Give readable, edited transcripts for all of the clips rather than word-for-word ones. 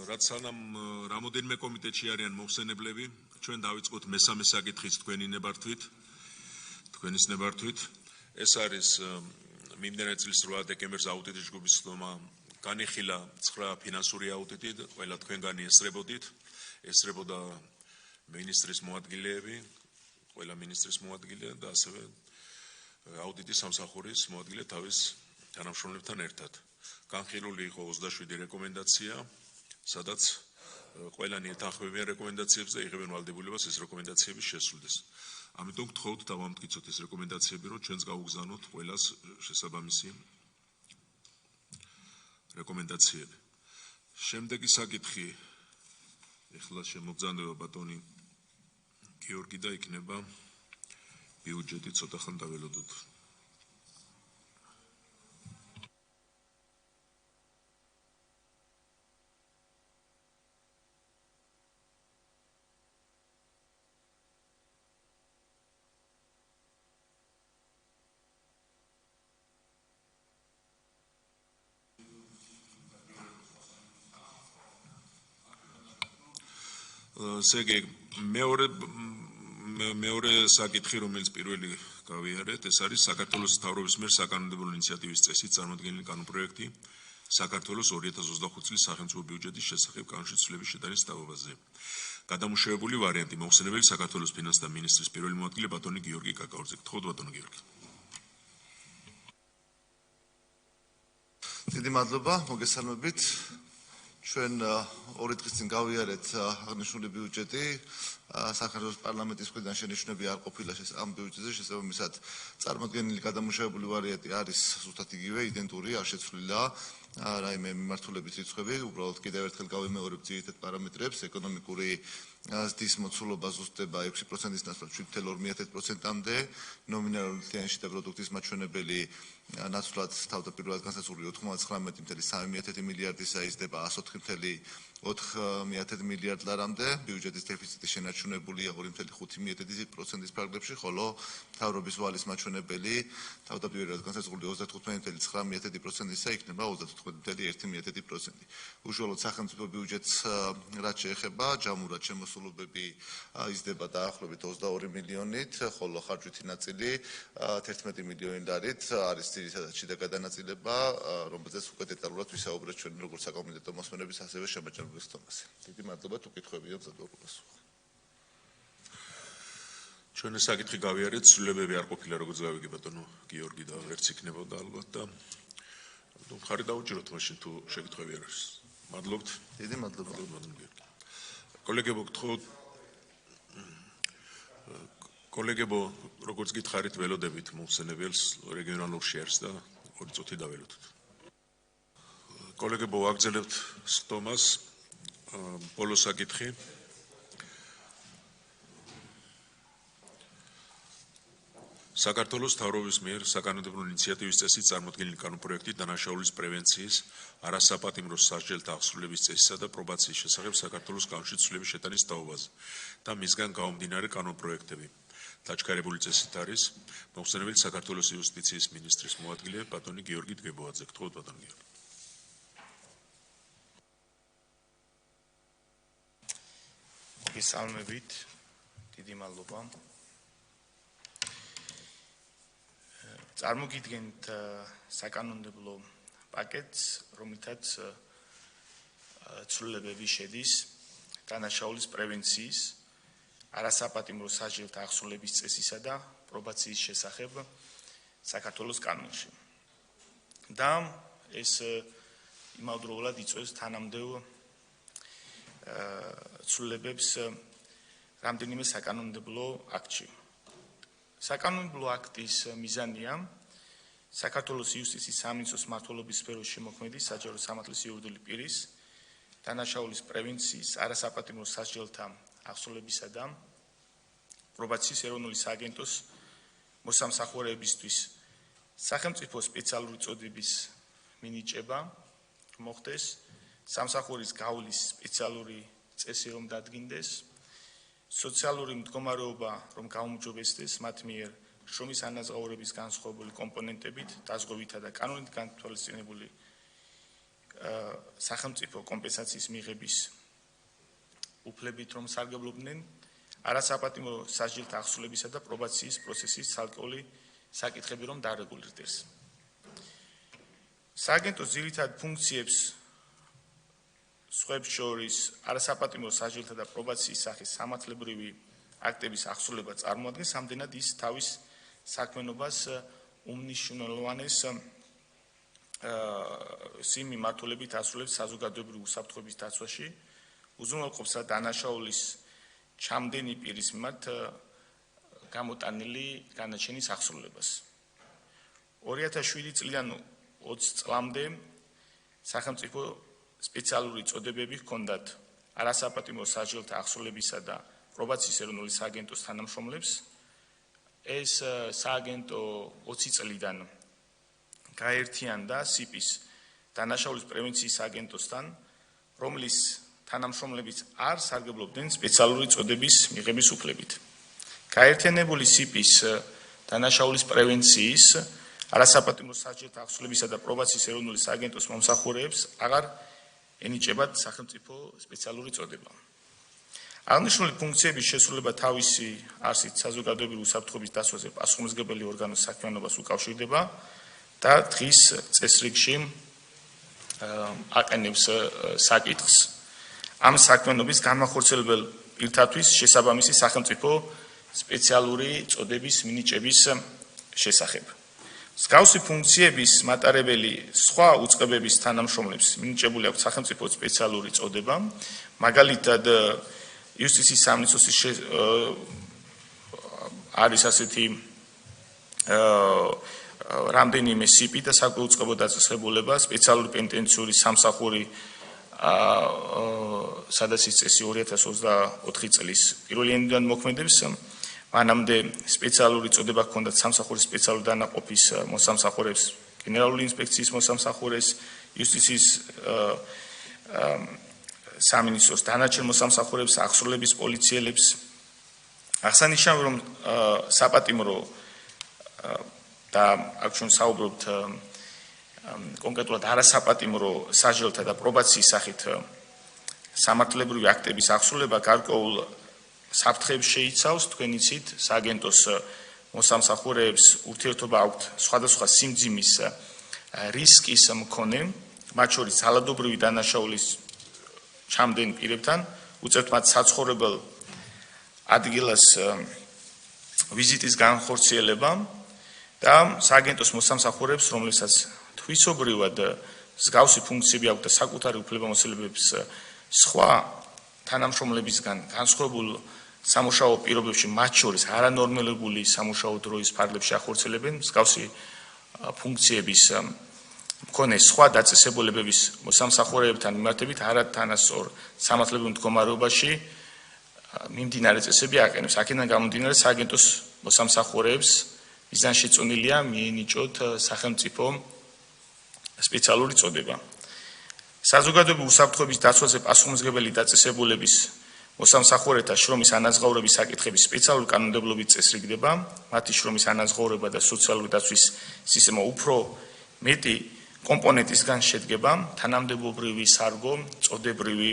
რაც სანამ რამოდენიმე კომიტეტში არიან მოხსენებლები, ჩვენ დავიწყოთ მესამე საკითხის თქვენის ნებართვით. ეს არის მიმდინარე წლის 8 დეკემბერს აუდიტის ჯგუფის ცნობა განიხილა 9 ფინანსური აუდიტი, ყველა თქვენგანი ესწრებოდა მინისტრის მოადგილეები, ყველა მინისტრის მოადგილე და ასევე აუდიტის სამსახურის მოადგილე თავის თანამშრომლებთან ერთად. განხილული იყო 27 რეკომენდაცია, სადაც ყველანი ეთანხმებიან რეკომენდაციებს და იღებენ ვალდებულებას ეს რეკომენდაციები შესრულდეს. ამიტომ გთხოვთ დავამტკიცოთ ეს რეკომენდაციები, რომ ჩვენს გავუგზავნოთ ყველას შესაბამისი რეკომენდაციები. შემდეგი საკითხი ეხლა შემოგზავნდება ბატონი გიორგი და იქნება ბიუჯეტი ცოტა ხან დაველოდოთ. სეგე მეორე საკითხი, რომელიც პირველი გავიარეთ, ეს არის საქართველოს მთავრობის მიერ საკანონმდებლო ინიციატივის წესით წარმოდგენილი კანონპროექტი საქართველოს 2025 წლის სახელმწიფო ბიუჯეტის შესახებ კანონში ცვლილების შეტანის თაობაზე. გადამუშავებული ვარიანტი მოხსენებელი საქართველოს ფინანსთა მინისტრის პირველი მოადგილე ბატონი გიორგი კაკაურძე. გთხოვთ ბატონი გიორგი. დიდი მადლობა, მოგესალმებით. ჩვენ 2 დღის წინ გავიარეთ აღნიშნული ბიუჯეტი. საქართველოს პარლამენტის მხრიდან შენიშვნები არ ყოფილა ამ ბიუჯეტზე, შესაბამისად წარმოდგენილი გადამუშავებული ვარიანტი არის ზუსტად იგივე, იდენტური, არ შეცვლილა რაიმე მიმართულების რიცხვები, უბრალოდ კიდევ ერთხელ გავიმეორებ ძირითად პარამეტრებს, ეკონომიკური ზრდის მოცულობა ზუსტდება 6%-ის ნაცვლად 7.2%-მდე, номინალური თლიანში პროდუქტის მაჩვენებელი ნაცვლად თავდაპირველად განსაზღვრული 99.3 მილიარდისა იზრდება 104.4 მილიარდ ლარამდე, ბიუჯეტის დეფიციტი შენარჩუნებულია 2.5%-ის ფარგლებში, ხოლო მთავრობის ვალის მაჩვენებელი თავდაპირველად განსაზღვრული 35.9%-ისა იქნება 34.1%. უშუალოდ სახელმწიფო ბიუჯეტს რაც შეეხება, ჯამურად შემოსულობები იზრდება დაახლოებით 22 მილიონით, ხოლო ხარჯვითი ნაწილი 11 მილიონი ლარით არის ძირითადად შიდა გადანაწილება, რომელზეც უკვე დეტალურად ვისაუბრეთ ჩვენ როგორც საკომიტეტო მოსმენების, ასევე შემაჯამების თომაზე. დიდი მადლობა, თუ კითხვებია მზადდება პასუხი. ჩვენ ეს საკითხი გავიარეთ, ცვლილებები არ ყოფილა, როგორც გავიგე ბატონო გიორგი და ვერც იქნებოდა ალბათ და ხარი დაუჭიროთ მაშინ თუ შეკითხვები არ არის. მადლობთ. დიდი მადლობა. კოლეგებო, გთხოვთ კოლეგებო, როგორც გითხარით, ველოდებით მოხსენებელს რეგიონალურ შეერს და 2 წუთი დაველოდოთ. კოლეგებო, ვაგრძელებთ სტომას, ბოლო საკითხი. საქართველოს მთავრობის მიერ საკანონმდებლო ინიციატივის წესით წარმოდგენილი კანონპროექტი დანაშაულის პრევენციის, არასაპატიმრო სასჯელთა აღსრულების წესისა და პრობაციის შესახებ საქართველოს კანონში ცვლილების შეტანის თაობაზე და მისგან გამომდინარე კანონპროექტები. დაჩქარებული წესით არის მოხსენებელი საქართველოს იუსტიციის მინისტრის მოადგილე ბატონი გიორგი დგებოაძე. გთხოვთ ბატონი გიორგი. მოგესალმებით, დიდი მადლობა. წარმოგიდგენთ საკანონმდებლო პაკეტს, რომლითაც ცვლილებები შედის დანაშაულის პრევენციის, არასაპატიმრო სასჯელთა აღსრულების წესისა და პრობაციის შესახებ საქართველოს კანონში. და ეს იმავდროულად იწვევს თანამდებობ ცვლილებებს რამდენიმე საკანონმდებლო აქტში. საკანონმდებლო აქტის მიზანია საქართველოს იუსტიციის სამინისტროს მმართველობის სფეროში შემოქმედი საჯარო სამართლის იურიდიული პირის დანაშაულის პრევენციის, არასაპატიმრო სასჯელთა აღსრულებისა და პრობაციის ეროვნული სააგენტოს მოსამსახურეებისთვის სახელმწიფო სპეციალური წოდების მინიჭება მოხდეს, სამსახურის გავლის სპეციალური წესი რომ დადგინდეს, სოციალური მდგომარეობა რომ გაუმჯობესდეს მათ მიერ შრომის ანაზღაურების განსხვავებული კომპონენტებით, დაზღვევითა და კანონით განთავსებული სახელმწიფო კომპენსაციის მიღების უფლებით რომ სარგებლობდნენ არასაპატიმრო სასჯელთა აღსრულებისა და პრობაციის პროცესის ცალკეული საკითხები რომ დარეგულირდეს. სააგენტოს ძირითად ფუნქციებს სხვებს შორის არასაპატიმრო სასჯელთა და პრობაციის სახის სამართლებრივი აქტების აღსრულება წარმოადგენს, ამდენად ის თავის საქმიანობას უმნიშვნელოვანეს სიმმართველობით ასრულებს საზოგადოებრივი უსაფრთხოების დაცვაში, უზრუნველყოფს და დანაშაულის ჩამდენი პირის მიმართ გამოტანილი განაჩენის აღსრულებას. 2007 წლიდან 20 წლამდე სახელმწიფო სპეციალური წოდებები ჰქონდათ არასაპატიმრო სასჯელთა აღსრულებისა და პრობაციის ეროვნული სააგენტოს თანამშრომლებს. ეს სააგენტო 20 წლიდან გაერთიანდა სიპის დანაშაულის პრევენციის აგენტოსთან, რომლის თანამშრომლებიც არ სარგებლობდნენ სპეციალური წოდების მიღების უფლებით. გაერთიანებული სიპის დანაშაულის პრევენციის არასაპატიმრო სასჯელთა აღსრულებისა და პრობაციის ეროვნული სააგენტოს მომსახურეებს აღარ ენიჭებათ სახელმწიფო სპეციალური წოდება. აღნიშნული ფუნქციების შესრულება თავისი არსით საზოგადოებრივი უსაფრთხოების დაცვაზე პასუხისმგებელი ორგანოს საქმიანობას უკავშირდება და დღის წესრიგში აყენებს საკითხს ამ საქმიანობის განმახორციელებელ პირთათვის შესაბამისი სახელმწიფო სპეციალური წოდების მინიჭების შესახებ. მსგავსი ფუნქციების მატარებელი სხვა უწყებების თანამშრომლებს მინიჭებული აქვს სახელმწიფო სპეციალური წოდება, მაგალითად იუსტიციის სამინისტროს არის ასეთი რამდენიმე სიპი და საკვირაუწყებო დაწესებულება, სპეციალური პენიტენციური სამსახური, სადაც ის წესი 2024 წლის 1 იანვრიდან მოქმედებს, მანამდე სპეციალური წოდება ჰქონდათ სამსახურის სპეციალური დანაყოფის მოსამსახურეებს, გენერალური ინსპექციის მოსამსახურეს, იუსტიციის სამინისტროს დანარჩენ მოსამსახურეებს, აღსრულების პოლიციელებს. აღსანიშნავია, რომ საპატიმრო და აქ ჩვენ საუბრობთ კონკრეტულად არასაპატიმრო სასჯელთა და პრობაციის სახით სამართლებრივი აქტების აღსრულება გარკვეულ საფრთხეებს შეიცავს, თქვენ იცით, სააგენტოს მოსამსახურეებს ურთიერთობა აქვთ სხვადასხვა სიმძიმის რისკის მქონე, მათ შორის ძალადობრივი დანაშაულის ჩამდენ პირებთან, უწევთ მათ საცხოვრებელ ადგილას ვიზიტის განხორციელება და სააგენტოს მოსამსახურეებს, რომლებსაც თვისობრივად მსგავსი ფუნქციები აქვთ და საკუთარი უფლებამოსილებებს სხვა თანამშრომლებისგან განსხვავებულ სამუშაო პირობებში, მათ შორის არანორმირებული სამუშაო დროის ფარგლებში ახორციელებენ მსგავსი ფუნქციების მქონე სხვა დაწესებულებების მოსამსახურეებთან მიმართებით არათანასწორ სამართლებრივ მდგომარეობაში მიმდინარე წესები აყენებს. აქედან გამომდინარე, სააგენტოს მოსამსახურეებს მიზანშეწონილია მიენიჭოთ სახელმწიფო სპეციალური წოდება. საზოგადოებრივი უსაფრთხოების დაცვაზე პასუხისმგებელი დაწესებულების მოსამსახურეთა შრომის ანაზღაურების საკითხების სპეციალური კანონმდებლობით წესრიგდება, მათი შრომის ანაზღაურება და სოციალური დაცვის სისტემა უფრო მეტი კომპონენტისგან შედგება, თანამდებობრივი სარგო, წოდებრივი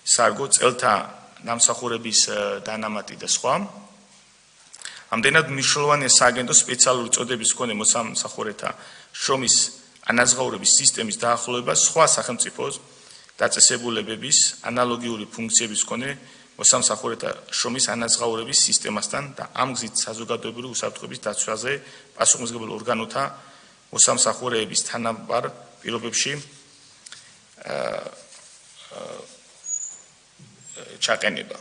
სარგო, წელთა ნამსახურების დანამატი და სხვა. ამდენად მნიშვნელოვანია სააგენტოს სპეციალური წოდების მქონე მოსამსახურეთა შრომის ანაზღაურების სისტემის დაახლოება სხვა სახელმწიფო დაწესებულებების ანალოგიური ფუნქციების მქონე მოსამსახურეთა შრომის ანაზღაურების სისტემასთან და ამ გზით საზოგადოებრივი უსაფრთხოების დაცვაზე პასუხისმგებელ ორგანოთა მოსამსახურეების თანაბარ პირობებში ჩაყენება.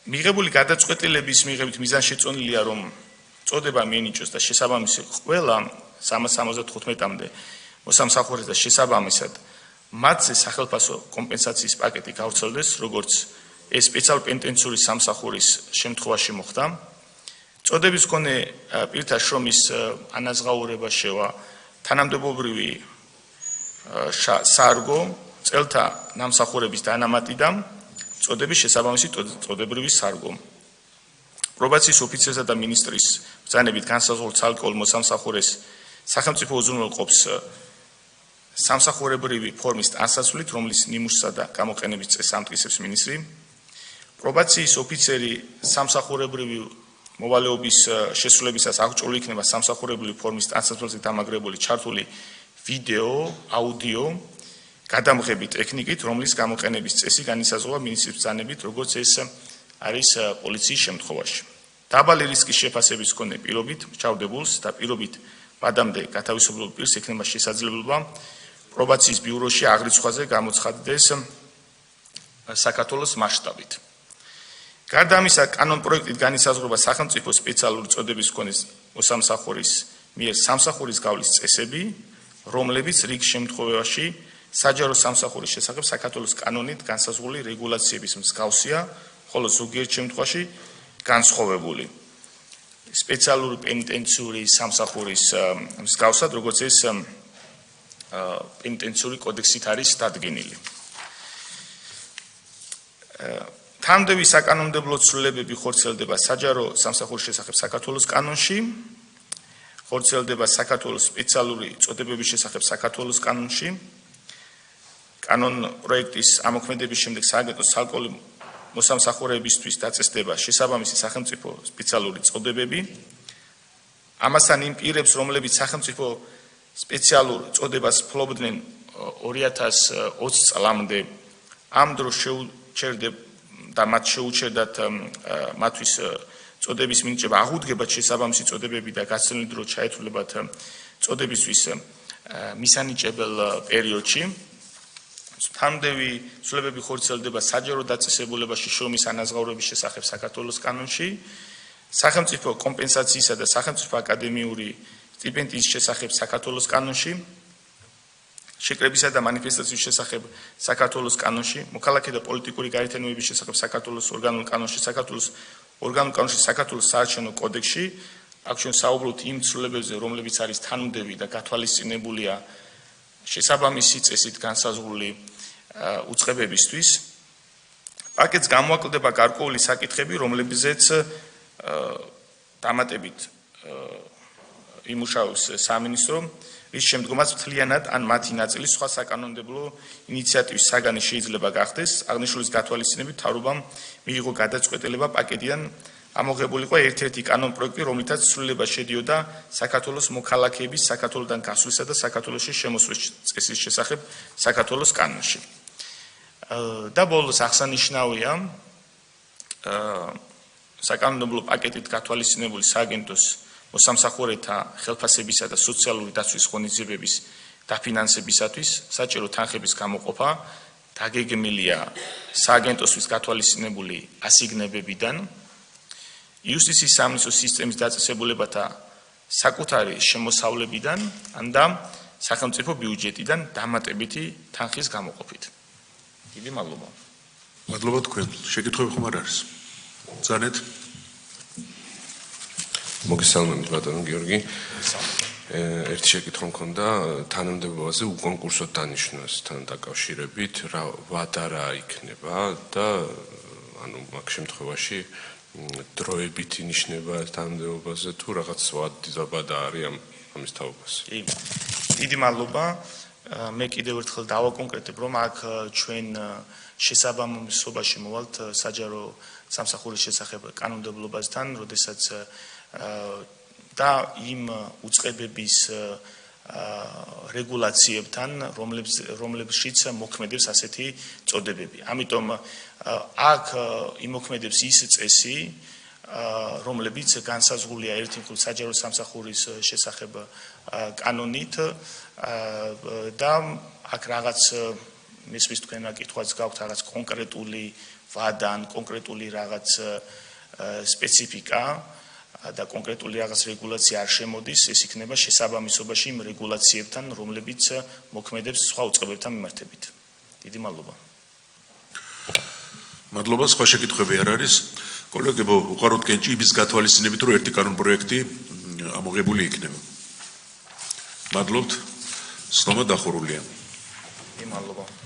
მიღებული გადაწყვეტილების მიღებით მიზანშეწონილია, რომ წოდება მიენიჭოს და შესაბამისი ყველა 375-მდე მოსამსახურეთა შესაბამისად მათზე სახელმწიფო კომპენსაციის პაკეტი გავრცელდეს, როგორც ეს სპეციალური პენიტენციური სამსახურის შემთხვევაში მოხდა. წოდების მქონე პირთა შრომის ანაზღაურება შევა თანამდებობრივი სარგო, წელთა ნამსახურების დანამატი და წოდების შესაბამისი წოდებრივი სარგო. პრობაციის ოფიცერსა და მინისტრის ბრძანებით განსაზღვრულ ცალკეულ მოსამსახურეს სახელმწიფო უზრუნველყოფს სამსახურებრივი ფორმის ტანსაცვლით, რომლის ნიმუშსა და გამოყენების წესს ამტკიცებს მინისტრი. პრობაციის ოფიცერი სამსახურებრივი მოვალეობის შესრულებისას აღჭურვილი იქნება სამსახურებრივი ფორმის ტანსაცვლზე დამაგრებული ჩართული ვიდეო, აუდიო, გადამღები ტექნიკით, რომლის გამოყენების წესი განისაზღვრება მინისტრის ბრძანებით, როგორც ეს არის პოლიციის შემთხვევაში. დაბალი რისკის შეფასების მქონე პირობით მჩავრდებულს და პირობით ბადამდე გათავისუფლებულ პირს ექნება შესაძლებლობა პრობაციის ბიუროში აღრიცხვაზე გამოცხადდეს საქართველოს მასშტაბით. გარდა ამისა, კანონ პროექტით განისაზღვრება სახელმწიფო სპეციალური წოდების მქონე მოსამსახურის მიერ სამსახურის გავლის წესები, რომლებიც რიგ შემთხვევაში საჯარო სამსახურის შესახებ საქართველოს კანონით განსაზღვრული რეგულაციების მსგავსია, ხოლო ზოგიერთ შემთხვევაში განსხვავებული. სპეციალური პენიტენციური სამსახურის მსგავსად, როგორც ეს პენიტენციური კოდექსით არის დადგენილი. თანამდებობის საკანონმდებლო ცვლილებები ხორციელდება საჯარო სამსახურის შესახებ საქართველოს კანონში, ხორციელდება საქართველოს სპეციალური წოდებების შესახებ საქართველოს კანონში. კანონ პროექტის ამოქმედების შემდეგ სააგენტოს ცალკეული მოსამსახურეებისთვის დაწესდება შესაბამისი სახელმწიფო სპეციალური წოდებები. ამასთან იმ პირებს, რომლებიც სახელმწიფო სპეციალურ წოდებას ფლობდნენ 2020 წლამდე, ამ დროს შეუჩერდებათ და მათ შეუჩერდათ მათთვის წოდების მინიჭება აღუდგებათ შესაბამისი წოდებები და გასცემლი დრო ჩაეთვლებათ წოდებისთვის მისანიჭებელ პერიოდში. თანამდები ცვლილებები ხორციელდება საჯარო დაწესებულებაში შრომის ანაზღაურების შესახებ საქართველოს კანონში, სახელმწიფო კომპენსაციისა და სახელმწიფო აკადემიური სტიპენდიის შესახებ საქართველოს კანონში, შეკრებისა და მანიფესტაციის შესახებ საქართველოს კანონში, მოქალაქე და პოლიტიკური გაერთიანებების შესახებ საქართველოს ორგანულ კანონში, საქართველოს ორგანულ კანონში, საქართველოს საარჩევნო კოდექსში. აქ ჩვენ საუბრობთ იმ ცვლილებებზე, რომლებიც არის თანმდები და გათვალისწინებულია შესაბამისი წესით განსაზღვრული უწყებებისთვის. პაკეტს გამოაკლდება გარკვეული საკითხები, რომლებზეც დამატებით იმუშავებს სამინისტრო, რის შემდგომაც მთლიანად ან მათი ნაწილი სხვა საკანონმდებლო ინიციატივის საგანი შეიძლება გახდეს. აღნიშნულის გათვალისწინებით მთავრობამ მიიღო გადაწყვეტილება პაკეტიდან ამოღებულიყო ერთ-ერთი კანონ პროექტი, რომლითაც ცვლილება შედიოდა საქართველოს მოქალაქეების საქართველოდან გასვლისა და საქართველოში შემოსვლის წესის შესახებ საქართველოს კანონში. და ბოლოს აღსანიშნავია საკანონმდებლო პაკეტით გათვალისწინებული სააგენტოს მოსამსახურეთა ხელფასებისა და სოციალური დაცვის ღონისძიებების დაფინანსებისათვის საჭირო თანხების გამოყოფა დაგეგმილია სააგენტოსთვის გათვალისწინებული ასიგნებებიდან, იუსტიციის სამინისტროს სისტემის დაწესებულებათა საკუთარი შემოსავლებიდან და სახელმწიფო ბიუჯეტიდან დამატებითი თანხის გამოყოფით. დიდი მადლობა. მადლობა თქვენ. შეკითხვები ხომ არ არის? ზანეთ. მოგესალმებით ბატონო გიორგი. ერთი შეკითხვა მქონდა თანამდებობაზე უკონკურსოდ დანიშნვასთან დაკავშირებით, რა ვადა რა იქნება და ანუ მაგ შემთხვევაში დროებითი ნიშნება თანამდებობაზე თუ რაღაც ვადა არის ამის თაობას. დიდი მადლობა. მე კიდევ ერთხელ დავაკონკრეტებ, რომ აქ ჩვენ შესაბამისობაში მოვალთ საჯარო სამსახურის შესახებ კანონმდებლობასთან, როდესაც და იმ უწყებების რეგულაციებთან, რომლებშიც მოქმედებს ასეთი წოდებები. ამიტომ აქ იმოქმედებს ის წესი, რომლებიც განსაზღვრულია ერთი მხრივ საჯარო სამსახურის შესახებ კანონით და აქ რაღაც მისმის თქვენ კითხვაც გაქვთ რაღაც კონკრეტული ვადა ან კონკრეტული რაღაც სპეციფიკა და კონკრეტული რაღაც რეგულაცია არ შემოდის, ეს იქნება შესაბამისობაში იმ რეგულაციებთან, რომლებიც მოქმედებს სხვა უწყებებთან მიმართებით. დიდი მადლობა. მადლობა, სხვა შეკითხვები არ არის. კოლეგებო, უყაროთ კენჭის გათვალისწინებით, რომ ერთი კანონ პროექტი ამოღებული იქნება. მადლობთ. სლომა დახურულია. დიდი მადლობა.